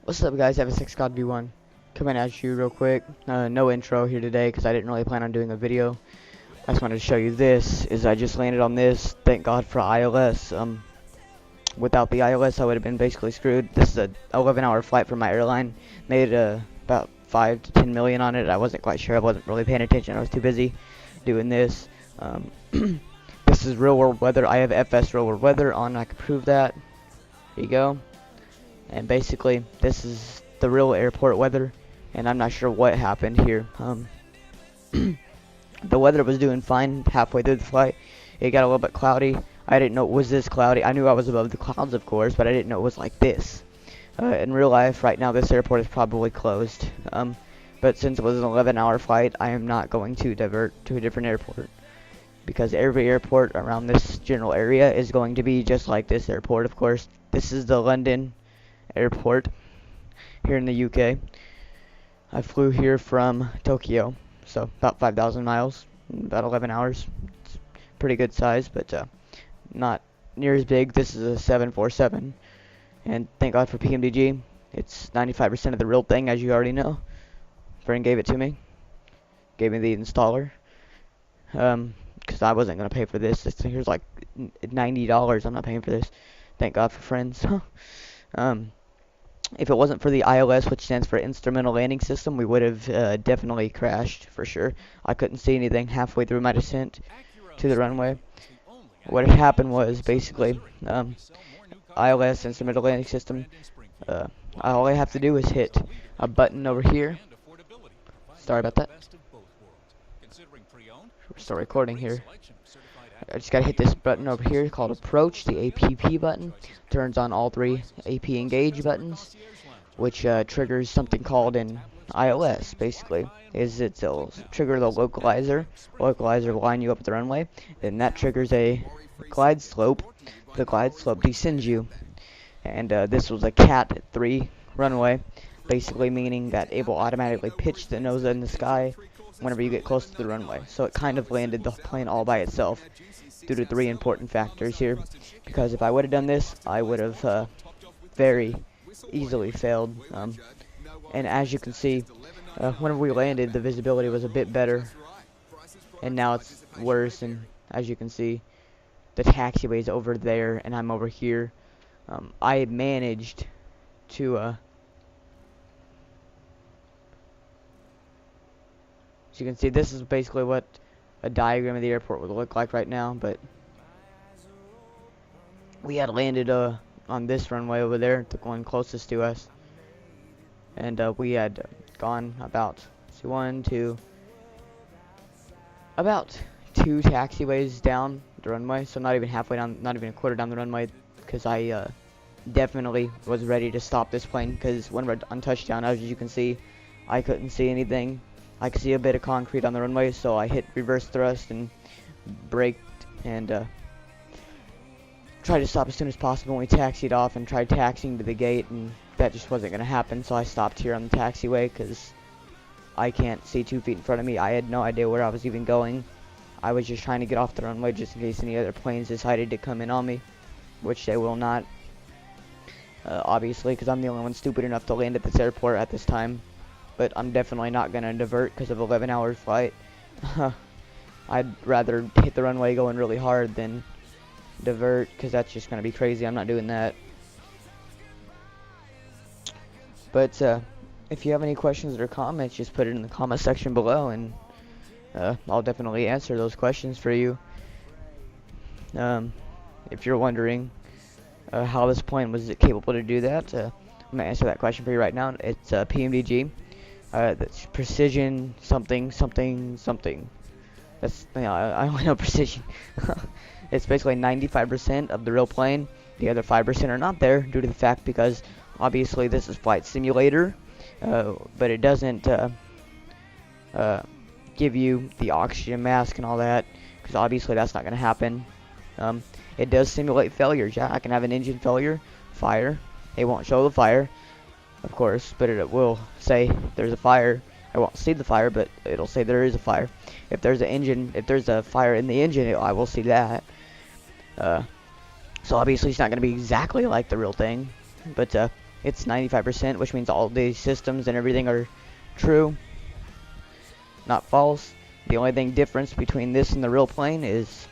What's up, guys? Evan6 God V1 coming at you real quick. No intro here today because I didn't really plan on doing a video. I just wanted to show you this. I just landed on this. Thank God for ILS. Without the ILS, I would have been basically screwed. This is a 11-hour flight from my airline. Made about 5 to 10 million on it. I wasn't quite sure. I wasn't really paying attention. I was too busy doing this. This is real world weather. I have FS real world weather on. I can prove that. Here you go. And basically, this is the real airport weather, and I'm not sure what happened here. The weather was doing fine halfway through the flight. It got a little bit cloudy. I didn't know it was this cloudy. I knew I was above the clouds, of course, but I didn't know it was like this. In real life, right now, this airport is probably closed. But since it was an 11-hour flight, I am not going to divert to a different airport, because every airport around this general area is going to be just like this airport, of course. This is the London airport here in the UK. I flew here from Tokyo, so about 5,000 miles, about 11 hours. It's pretty good size, but not near as big. This is a 747, and thank God for PMDG. It's 95% of the real thing, as you already know. Friend gave it to me, gave me the installer, because I wasn't gonna pay for this. This thing here's like $90. I'm not paying for this. Thank God for friends. If it wasn't for the ILS, which stands for Instrumental Landing System, we would have definitely crashed for sure. I couldn't see anything halfway through my descent to the runway. What had happened was basically ILS, Instrumental Landing System. All I have to do is hit a button over here. Sorry about that. We're still recording here. I just gotta hit this button over here called approach, the APP button. Turns on all three AP engage buttons, which triggers something called an ILS. Basically, it'll trigger the localizer. Localizer will line you up at the runway, then that triggers a glide slope. The glide slope descends you, and this was a Cat 3 runway, basically meaning that it will automatically pitch the nose in the sky whenever you get close to the runway. So it kind of landed the plane all by itself due to three important factors here. Because if I would have done this, I would have very easily failed. And as you can see, whenever we landed, the visibility was a bit better, and now it's worse. And as you can see, the taxiway is over there, and I'm over here. I managed to as you can see, this is basically what a diagram of the airport would look like right now, but we had landed on this runway over there, the one closest to us, and we had gone about about two taxiways down the runway, so not even halfway down, not even a quarter down the runway, because I definitely was ready to stop this plane, because when we're on touchdown, as you can see, I couldn't see anything. I could see a bit of concrete on the runway, so I hit reverse thrust and braked and tried to stop as soon as possible. We taxied off and tried taxiing to the gate, and that just wasn't going to happen, so I stopped here on the taxiway because I can't see 2 feet in front of me. I had no idea where I was even going. I was just trying to get off the runway just in case any other planes decided to come in on me, which they will not, obviously, because I'm the only one stupid enough to land at this airport at this time. But I'm definitely not going to divert because of 11-hour flight. I'd rather hit the runway going really hard than divert, because that's just going to be crazy. I'm not doing that. But if you have any questions or comments, just put it in the comment section below, and I'll definitely answer those questions for you. If you're wondering how this plane was capable to do that, I'm going to answer that question for you right now. It's PMDG. That's precision something. That's, I only know precision. It's basically 95% of the real plane. The other 5% are not there due to the fact because obviously this is flight simulator, but it doesn't give you the oxygen mask and all that, because obviously that's not going to happen. It does simulate failures. Yeah, I can have an engine failure, fire. It won't show the fire, of course, but it will say there's a fire. I won't see the fire, but it'll say there is a fire. If there's a fire in the engine, I will see that. So obviously it's not going to be exactly like the real thing, but it's 95%, which means all the systems and everything are true, not false. The only thing difference between this and the real plane is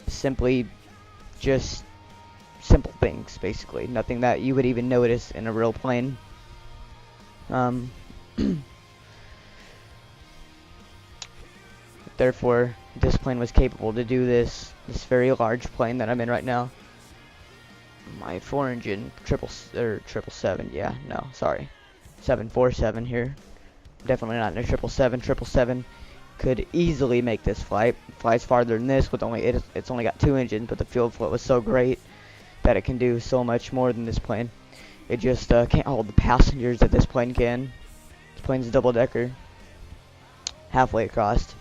simply just simple things, basically. Nothing that you would even notice in a real plane. Therefore, this plane was capable to do this very large plane that I'm in right now. My 4-engine 777, yeah, no, sorry, 747 here. Definitely not in a 777. 777 could easily make this flight. Flies farther than this with it's only got 2 engines, but the fuel flow was so great that it can do so much more than this plane. It just can't hold the passengers that this plane can. This plane's a double-decker, halfway across.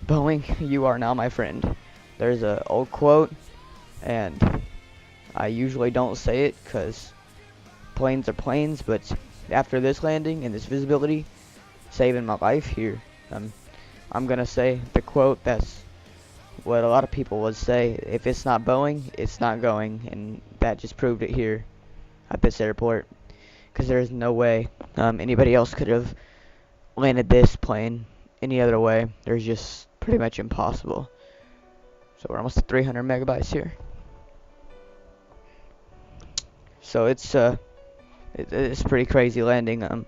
Boeing, you are now my friend. There's a old quote, and I usually don't say it because planes are planes, but after this landing and this visibility, saving my life here, I'm gonna say the quote. That's what a lot of people would say: if it's not Boeing, it's not going. And that just proved it here at this airport, because there's no way anybody else could have landed this plane any other way. There's just pretty much impossible. So we're almost at 300 megabytes here. So it's pretty crazy landing. I'd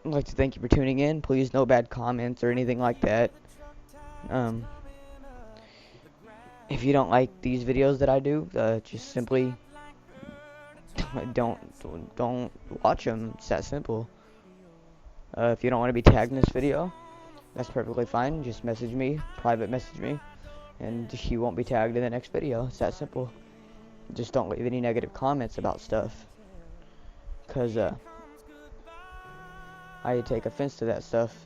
like to thank you for tuning in. Please, no bad comments or anything like that. If you don't like these videos that I do, just simply don't watch them. It's that simple. If you don't want to be tagged in this video, that's perfectly fine. Just message me, private message me, and you won't be tagged in the next video. It's that simple. Just don't leave any negative comments about stuff, because I take offense to that stuff.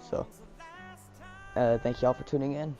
So thank y'all for tuning in.